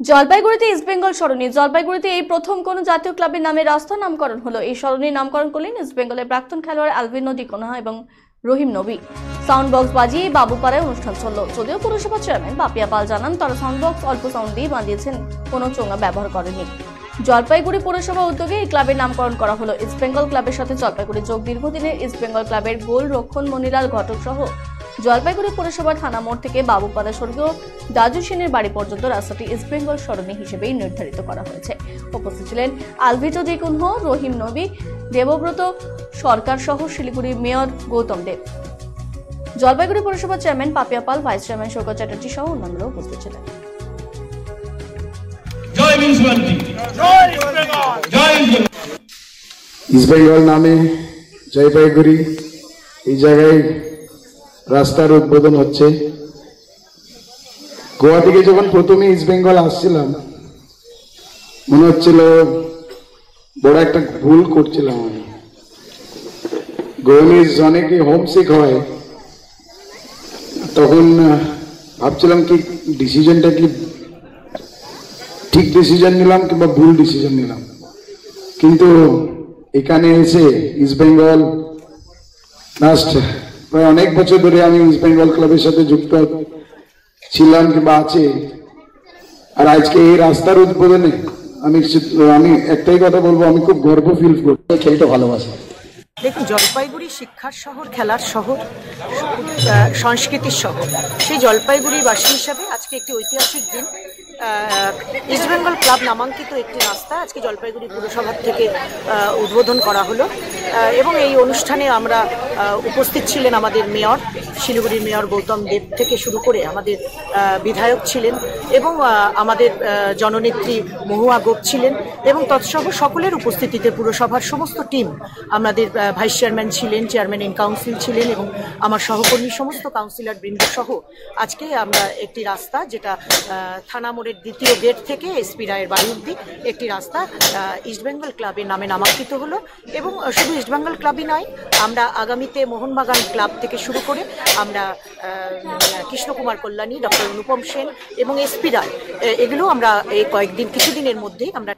জলপাইগুড়িতে ইস্টবেঙ্গল সরণি। জলপাইগুড়িতে এই প্রথম কোন জাতীয় ক্লাবের নামে রাস্তা নামকরণ হলো। এই সরণির নামকরণ করলেন ইস্টবেঙ্গলের প্রাক্তন খেলোয়াড় আলভিনো ডিকোনা এবং রহিম নবী। সাউন্ড বক্স বাজিয়ে বাবুপাড়ায় অনুষ্ঠান চলল। যদিও পুরসভা চেয়ারম্যান পাপিয়া পাল জানান, তারা সাউন্ড বক্স অল্প সাউন্ড দিয়ে বাঁধিয়েছেন, কোনো চোঙা ব্যবহার করেনি। জলপাইগুড়ি পৌরসভা উদ্যোগে এই ক্লাবের নামকরণ করা হলো। ইস্টবেঙ্গল ক্লাবের সাথে জলপাইগুড়ি যোগ দীর্ঘদিনের ইস্টবেঙ্গল ক্লাবের গোল রক্ষণ মনিলাল ঘটক সহ জলপাইগুড়ি পৌরসভার থানা মোড় থেকে বাবুপাড়া স্বর্গীয় দাজু সেনের বাড়ি পর্যন্ত রাস্তাটি ইস্টবেঙ্গল সরণি হিসেবেই নির্ধারিত করা হয়েছে। উপস্থিত ছিলেন আলভিটো ডিকুনহ, রহিম নবী, দেবব্রত সরকার সহ শিলিগুড়ি মেয়র গৌতম দেব, জলপাইগুড়ি পৌরসভার চেয়ারম্যান পাপিয়া পাল, ভাইস চেয়ারম্যান সৌগত চ্যাটার্জি সহ অন্যান্যরা উপস্থিত ছিলেন। ইস্টবেঙ্গল নামে জলপাইগুড়ি এই জায়গায় রাস্তার উদ্বোধন হচ্ছে। গোয়া থেকে যখন প্রথমে ইস্টবেঙ্গল আসছিলাম মনে হচ্ছিল বড় একটা ভুল করছিলাম আমি। গোয়ানিজ অনেকে হোমসিক হয়, তখন ভাবছিলাম কি ডিসিশনটা কি ঠিক ডিসিশন নিলাম কিংবা ভুল ডিসিশন নিলাম। কিন্তু এখানে এসে ইস্টবেঙ্গল লাস্ট প্রায় অনেক বছর ধরে আমি ইস্টবেঙ্গল ক্লাবের সাথে যুক্ত ছিলাম কিংবা আছে, আর আজকে এই রাস্তার উদ্বোধনে আমি একটাই কথা বলবো, আমি খুব গর্ব ফিল করি, খেলতে ভালোবাসি। দেখুন, জলপাইগুড়ি শিক্ষার শহর, খেলার শহর, সংস্কৃতির শহর। সেই জলপাইগুড়ির বাসী হিসাবে আজকে একটি ঐতিহাসিক দিন। ইস্টবেঙ্গল ক্লাব নামাঙ্কিত একটি রাস্তা আজকে জলপাইগুড়ি পুরসভা থেকে উদ্বোধন করা হলো এবং এই অনুষ্ঠানে আমরা উপস্থিত ছিলেন আমাদের মেয়র, শিলিগুড়ির মেয়র গৌতম দেব থেকে শুরু করে আমাদের বিধায়ক ছিলেন এবং আমাদের জননেত্রী মহুয়া গোপ ছিলেন এবং তৎসহ সকলের উপস্থিতিতে পুরসভার সমস্ত টিম, আমাদের ভাইস চেয়ারম্যান ছিলেন, চেয়ারম্যান ইন কাউন্সিল ছিলেন এবং আমার সহকর্মী সমস্ত কাউন্সিলর বৃন্দ সহ আজকে আমরা একটি রাস্তা, যেটা থানা মোড়ের দ্বিতীয় গেট থেকে এসপি রায়ের বাড়ি অব্দি একটি রাস্তা ইস্টবেঙ্গল ক্লাবের নামে নামাঙ্কিত হলো। এবং শুধু ইস্টবেঙ্গল ক্লাবই নয়, আমরা আগামীতে মোহনবাগান ক্লাব থেকে শুরু করে আমরা কৃষ্ণকুমার কল্যাণী, ডক্টর অনুপম সেন এবং এসপি রায়, এগুলো আমরা এই কিছুদিনের মধ্যেই আমরা